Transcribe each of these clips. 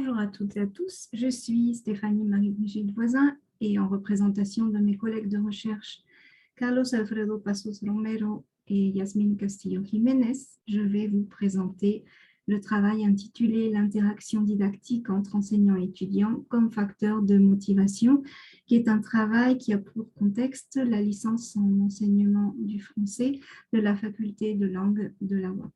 Bonjour à toutes et à tous, je suis Stéphanie Marie-Brigitte Voisin et en représentation de mes collègues de recherche Carlos Alfredo Pasos Romero et Yasmine Castillo Jiménez, je vais vous présenter le travail intitulé L'interaction didactique entre enseignants et étudiants comme facteur de motivation, qui est un travail qui a pour contexte la licence en enseignement du français de la faculté de langue de la UAP.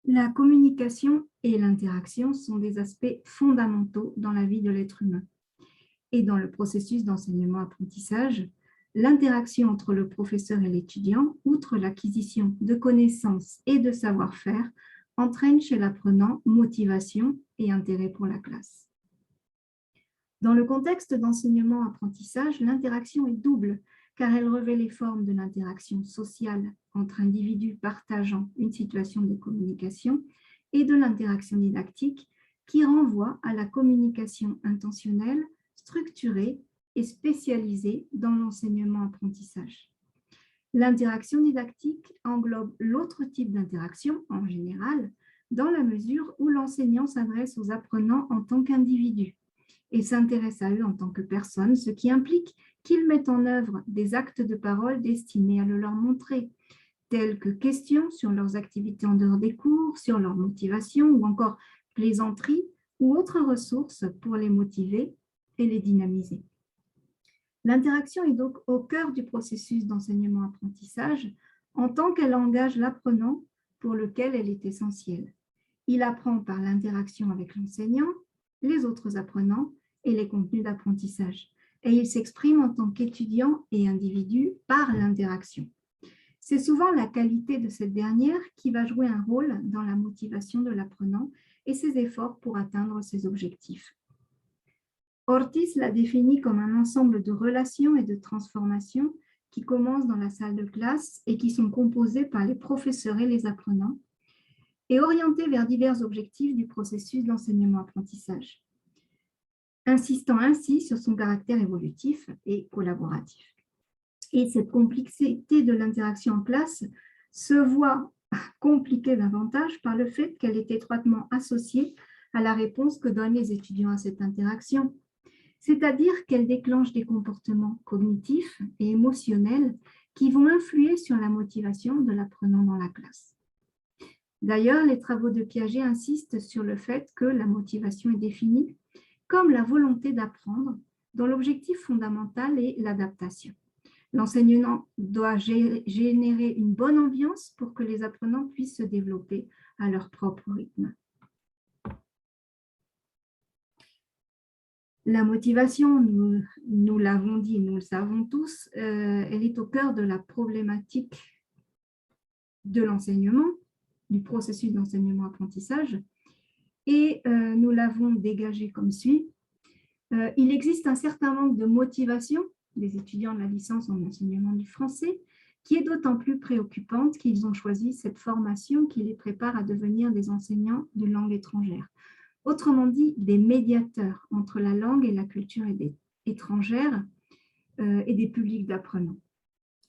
La communication et l'interaction sont des aspects fondamentaux dans la vie de l'être humain. Et dans le processus d'enseignement-apprentissage, l'interaction entre le professeur et l'étudiant, outre l'acquisition de connaissances et de savoir-faire, entraîne chez l'apprenant motivation et intérêt pour la classe. Dans le contexte d'enseignement-apprentissage, l'interaction est double, car elle revêt les formes de l'interaction sociale entre individus partageant une situation de communication et de l'interaction didactique qui renvoie à la communication intentionnelle, structurée et spécialisée dans l'enseignement-apprentissage. L'interaction didactique englobe l'autre type d'interaction, en général, dans la mesure où l'enseignant s'adresse aux apprenants en tant qu'individu et s'intéresse à eux en tant que personnes, ce qui implique qu'ils mettent en œuvre des actes de parole destinés à le leur montrer, tels que questions sur leurs activités en dehors des cours, sur leur motivation ou encore plaisanteries ou autres ressources pour les motiver et les dynamiser. L'interaction est donc au cœur du processus d'enseignement-apprentissage en tant qu'elle engage l'apprenant pour lequel elle est essentielle. Il apprend par l'interaction avec l'enseignant, les autres apprenants et les contenus d'apprentissage. Et il s'exprime en tant qu'étudiant et individu par l'interaction. C'est souvent la qualité de cette dernière qui va jouer un rôle dans la motivation de l'apprenant et ses efforts pour atteindre ses objectifs. Ortiz l'a défini comme un ensemble de relations et de transformations qui commencent dans la salle de classe et qui sont composées par les professeurs et les apprenants et orientées vers divers objectifs du processus d'enseignement-apprentissage, insistant ainsi sur son caractère évolutif et collaboratif. Et cette complexité de l'interaction en classe se voit compliquée davantage par le fait qu'elle est étroitement associée à la réponse que donnent les étudiants à cette interaction, c'est-à-dire qu'elle déclenche des comportements cognitifs et émotionnels qui vont influer sur la motivation de l'apprenant dans la classe. D'ailleurs, les travaux de Piaget insistent sur le fait que la motivation est définie comme la volonté d'apprendre, dont l'objectif fondamental est l'adaptation. L'enseignant doit générer une bonne ambiance pour que les apprenants puissent se développer à leur propre rythme. La motivation, nous l'avons dit, nous le savons tous, elle est au cœur de la problématique de l'enseignement, du processus d'enseignement-apprentissage, et nous l'avons dégagé comme suit. Il existe un certain manque de motivation des étudiants de la licence en enseignement du français, qui est d'autant plus préoccupante qu'ils ont choisi cette formation qui les prépare à devenir des enseignants de langue étrangère. Autrement dit, des médiateurs entre la langue et la culture étrangère et des publics d'apprenants.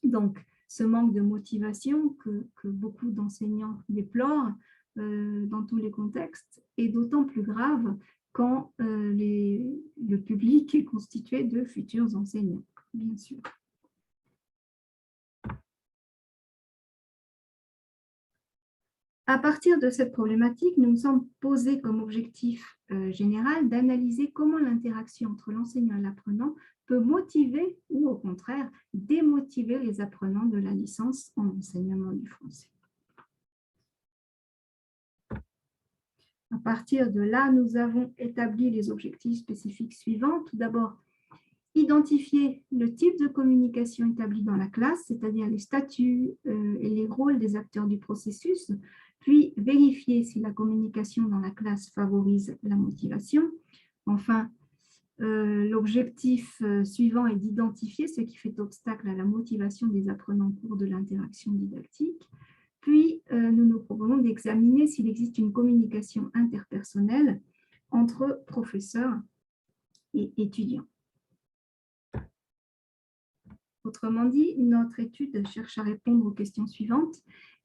Donc, ce manque de motivation que beaucoup d'enseignants déplorent dans tous les contextes est d'autant plus grave quand le public est constitué de futurs enseignants, bien sûr. À partir de cette problématique, nous nous sommes posés comme objectif général d'analyser comment l'interaction entre l'enseignant et l'apprenant peut motiver ou au contraire démotiver les apprenants de la licence en enseignement du français. À partir de là, nous avons établi les objectifs spécifiques suivants. Tout d'abord, identifier le type de communication établi dans la classe, c'est-à-dire les statuts et les rôles des acteurs du processus, puis vérifier si la communication dans la classe favorise la motivation. Enfin, l'objectif suivant est d'identifier ce qui fait obstacle à la motivation des apprenants au cours de l'interaction didactique. Puis, nous nous proposons d'examiner s'il existe une communication interpersonnelle entre professeurs et étudiants. Autrement dit, notre étude cherche à répondre aux questions suivantes.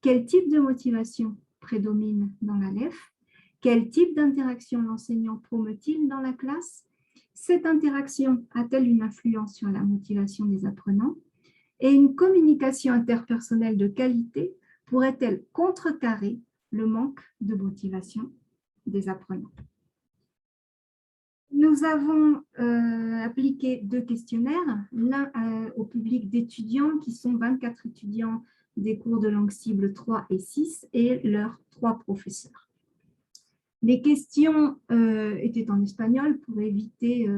Quel type de motivation prédomine dans la LEF? Quel type d'interaction l'enseignant promeut-il dans la classe? Cette interaction a-t-elle une influence sur la motivation des apprenants? Et une communication interpersonnelle de qualité pourrait-elle contrecarrer le manque de motivation des apprenants? Nous avons appliqué 2 questionnaires, l'un au public d'étudiants qui sont 24 étudiants des cours de langue cible 3 et 6 et leurs 3 professeurs. Les questions étaient en espagnol pour éviter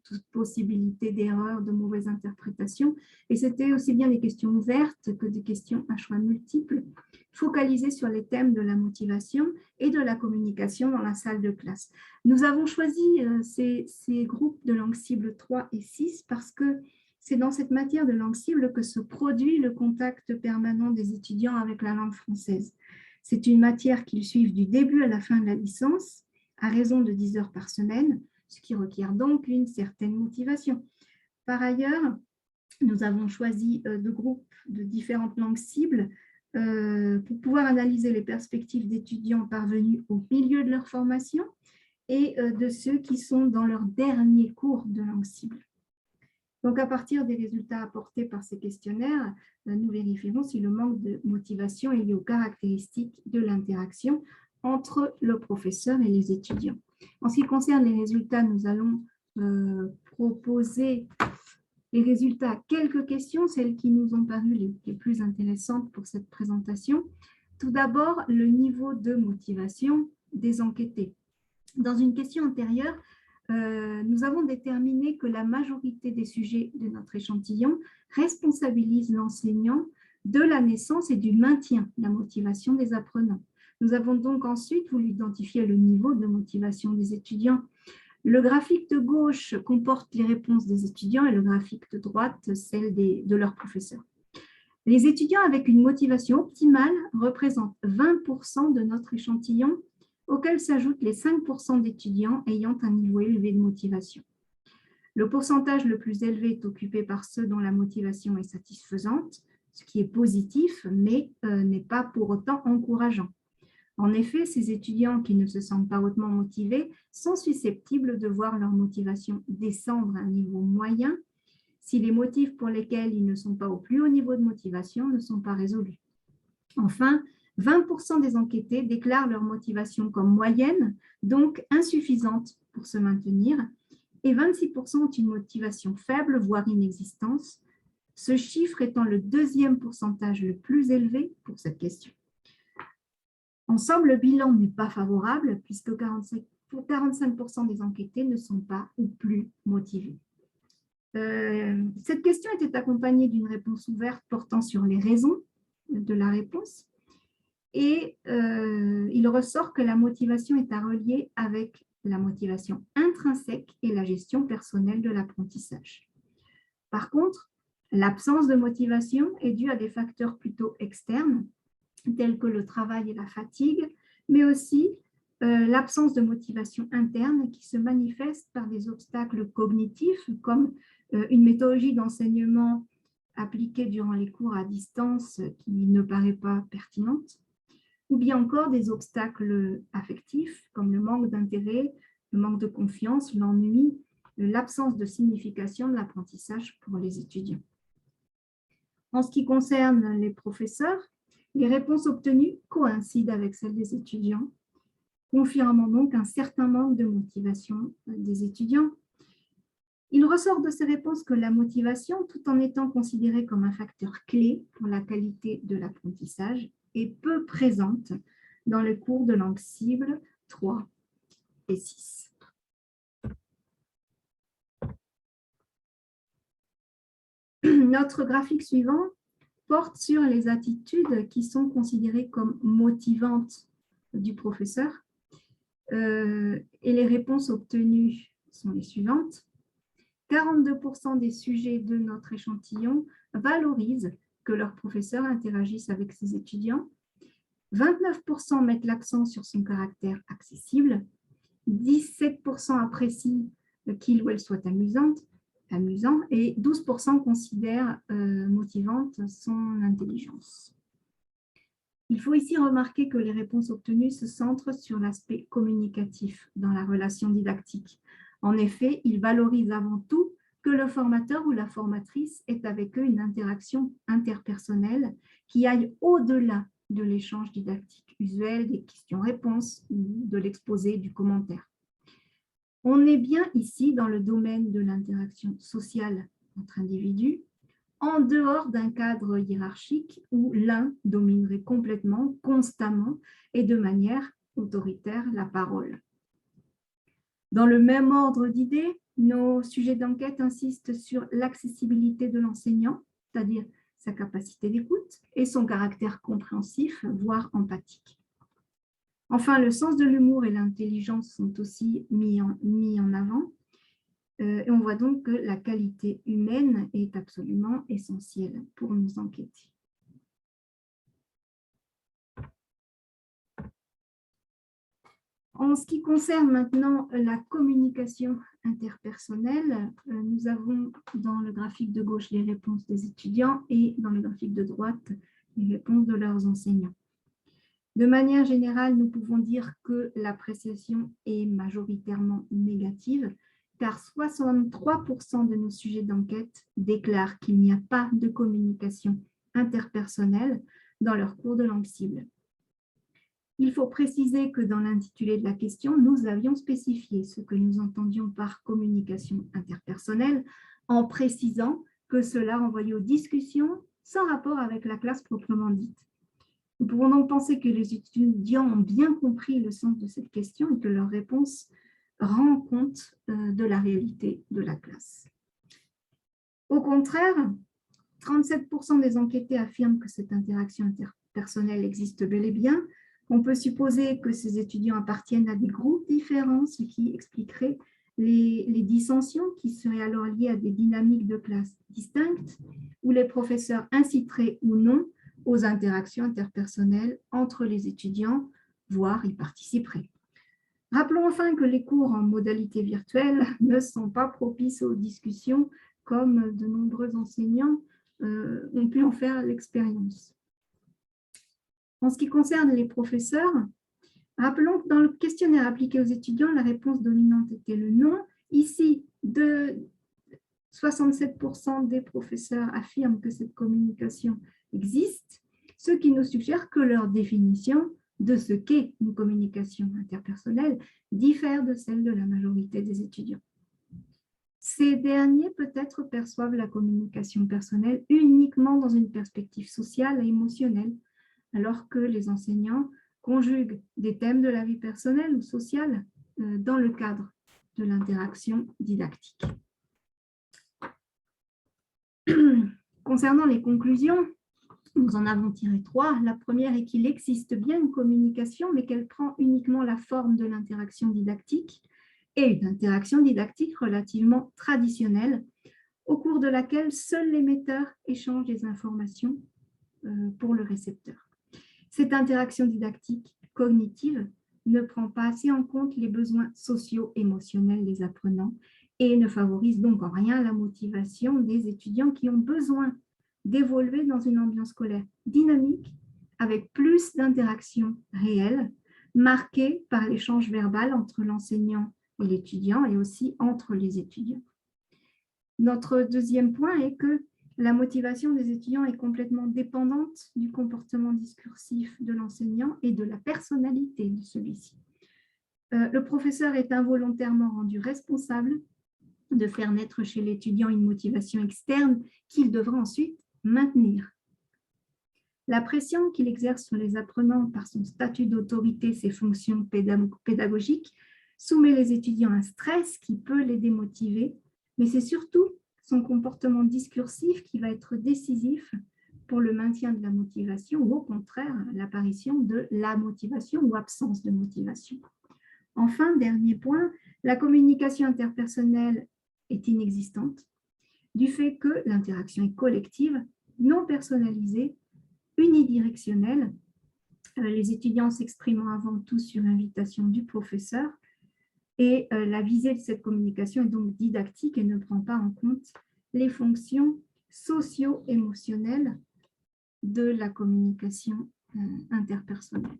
toute possibilité d'erreur, de mauvaise interprétation. Et c'était aussi bien des questions ouvertes que des questions à choix multiples, focalisées sur les thèmes de la motivation et de la communication dans la salle de classe. Nous avons choisi ces groupes de langue cible 3 et 6 parce que c'est dans cette matière de langue cible que se produit le contact permanent des étudiants avec la langue française. C'est une matière qu'ils suivent du début à la fin de la licence, à raison de 10 heures par semaine, ce qui requiert donc une certaine motivation. Par ailleurs, nous avons choisi 2 groupes de différentes langues cibles pour pouvoir analyser les perspectives d'étudiants parvenus au milieu de leur formation et de ceux qui sont dans leur dernier cours de langue cible. Donc, à partir des résultats apportés par ces questionnaires, nous vérifierons si le manque de motivation est lié aux caractéristiques de l'interaction entre le professeur et les étudiants. En ce qui concerne les résultats, nous allons proposer les résultats à quelques questions, celles qui nous ont paru les plus intéressantes pour cette présentation. Tout d'abord, le niveau de motivation des enquêtés. Dans une question antérieure, nous avons déterminé que la majorité des sujets de notre échantillon responsabilisent l'enseignant de la naissance et du maintien de la motivation des apprenants. Nous avons donc ensuite voulu identifier le niveau de motivation des étudiants. Le graphique de gauche comporte les réponses des étudiants et le graphique de droite, celle de leurs professeurs. Les étudiants avec une motivation optimale représentent 20% de notre échantillon, auxquels s'ajoutent les 5% d'étudiants ayant un niveau élevé de motivation. Le pourcentage le plus élevé est occupé par ceux dont la motivation est satisfaisante, ce qui est positif, mais n'est pas pour autant encourageant. En effet, ces étudiants qui ne se sentent pas hautement motivés sont susceptibles de voir leur motivation descendre à un niveau moyen si les motifs pour lesquels ils ne sont pas au plus haut niveau de motivation ne sont pas résolus. Enfin, 20% des enquêtés déclarent leur motivation comme moyenne, donc insuffisante pour se maintenir, et 26% ont une motivation faible, voire inexistante, ce chiffre étant le 2e pourcentage le plus élevé pour cette question. En somme, le bilan n'est pas favorable puisque 45% des enquêtés ne sont pas ou plus motivés. Cette question était accompagnée d'une réponse ouverte portant sur les raisons de la réponse. Et il ressort que la motivation est à relier avec la motivation intrinsèque et la gestion personnelle de l'apprentissage. Par contre, l'absence de motivation est due à des facteurs plutôt externes, tels que le travail et la fatigue, mais aussi l'absence de motivation interne qui se manifeste par des obstacles cognitifs comme une méthodologie d'enseignement appliquée durant les cours à distance qui ne paraît pas pertinente, ou bien encore des obstacles affectifs comme le manque d'intérêt, le manque de confiance, l'ennui, l'absence de signification de l'apprentissage pour les étudiants. En ce qui concerne les professeurs, les réponses obtenues coïncident avec celles des étudiants, confirmant donc un certain manque de motivation des étudiants. Il ressort de ces réponses que la motivation, tout en étant considérée comme un facteur clé pour la qualité de l'apprentissage, est peu présente dans les cours de langue cible 3 et 6. Notre graphique suivant porte sur les attitudes qui sont considérées comme motivantes du professeur. Et les réponses obtenues sont les suivantes. 42% des sujets de notre échantillon valorisent que leurs professeurs interagissent avec ses étudiants. 29% mettent l'accent sur son caractère accessible, 17% apprécient qu'il ou elle soit amusant, et 12% considèrent motivante son intelligence. Il faut ici remarquer que les réponses obtenues se centrent sur l'aspect communicatif dans la relation didactique. En effet, ils valorisent avant tout que le formateur ou la formatrice ait avec eux une interaction interpersonnelle qui aille au-delà de l'échange didactique usuel, des questions-réponses ou de l'exposé du commentaire. On est bien ici dans le domaine de l'interaction sociale entre individus, en dehors d'un cadre hiérarchique où l'un dominerait complètement, constamment et de manière autoritaire la parole. Dans le même ordre d'idées, nos sujets d'enquête insistent sur l'accessibilité de l'enseignant, c'est-à-dire sa capacité d'écoute et son caractère compréhensif, voire empathique. Enfin, le sens de l'humour et l'intelligence sont aussi mis en avant. Et on voit donc que la qualité humaine est absolument essentielle pour nous enquêter. En ce qui concerne maintenant la communication interpersonnelle, nous avons dans le graphique de gauche les réponses des étudiants et dans le graphique de droite les réponses de leurs enseignants. De manière générale, nous pouvons dire que l'appréciation est majoritairement négative, car 63% de nos sujets d'enquête déclarent qu'il n'y a pas de communication interpersonnelle dans leur cours de langue cible. Il faut préciser que dans l'intitulé de la question, nous avions spécifié ce que nous entendions par communication interpersonnelle en précisant que cela renvoyait aux discussions sans rapport avec la classe proprement dite. Nous pouvons donc penser que les étudiants ont bien compris le sens de cette question et que leur réponse rend compte de la réalité de la classe. Au contraire, 37% des enquêtés affirment que cette interaction interpersonnelle existe bel et bien. On peut supposer que ces étudiants appartiennent à des groupes différents, ce qui expliquerait les dissensions qui seraient alors liées à des dynamiques de classe distinctes, où les professeurs inciteraient ou non aux interactions interpersonnelles entre les étudiants, voire y participeraient. Rappelons enfin que les cours en modalité virtuelle ne sont pas propices aux discussions comme de nombreux enseignants ont pu en faire l'expérience. En ce qui concerne les professeurs, rappelons que dans le questionnaire appliqué aux étudiants, la réponse dominante était le non. Ici, 67% des professeurs affirment que cette communication existe, ce qui nous suggère que leur définition de ce qu'est une communication interpersonnelle diffère de celle de la majorité des étudiants. Ces derniers peut-être perçoivent la communication personnelle uniquement dans une perspective sociale et émotionnelle, alors que les enseignants conjuguent des thèmes de la vie personnelle ou sociale dans le cadre de l'interaction didactique. Concernant les conclusions, nous en avons tiré 3. La première est qu'il existe bien une communication, mais qu'elle prend uniquement la forme de l'interaction didactique, et une interaction didactique relativement traditionnelle, au cours de laquelle seuls l'émetteur échange des informations pour le récepteur. Cette interaction didactique cognitive ne prend pas assez en compte les besoins socio-émotionnels des apprenants et ne favorise donc en rien la motivation des étudiants qui ont besoin d'évoluer dans une ambiance scolaire dynamique avec plus d'interactions réelles, marquées par l'échange verbal entre l'enseignant et l'étudiant et aussi entre les étudiants. Notre deuxième point est que la motivation des étudiants est complètement dépendante du comportement discursif de l'enseignant et de la personnalité de celui-ci. Le professeur est involontairement rendu responsable de faire naître chez l'étudiant une motivation externe qu'il devra ensuite maintenir. La pression qu'il exerce sur les apprenants par son statut d'autorité, ses fonctions pédagogiques, soumet les étudiants à un stress qui peut les démotiver, mais c'est surtout son comportement discursif qui va être décisif pour le maintien de la motivation ou au contraire l'apparition de la motivation ou absence de motivation. Enfin, dernier point, la communication interpersonnelle est inexistante du fait que l'interaction est collective, non personnalisée, unidirectionnelle les étudiants s'exprimant avant tout sur invitation du professeur. Et la visée de cette communication est donc didactique et ne prend pas en compte les fonctions socio-émotionnelles de la communication interpersonnelle.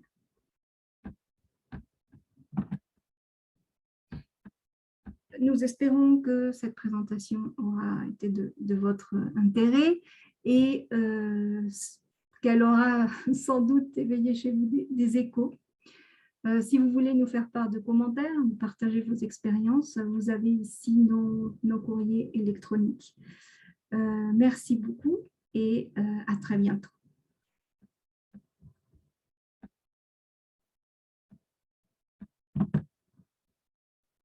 Nous espérons que cette présentation aura été de votre intérêt et qu'elle aura sans doute éveillé chez vous des échos. Si vous voulez nous faire part de commentaires, partager vos expériences, vous avez ici nos courriers électroniques. Merci beaucoup et à très bientôt.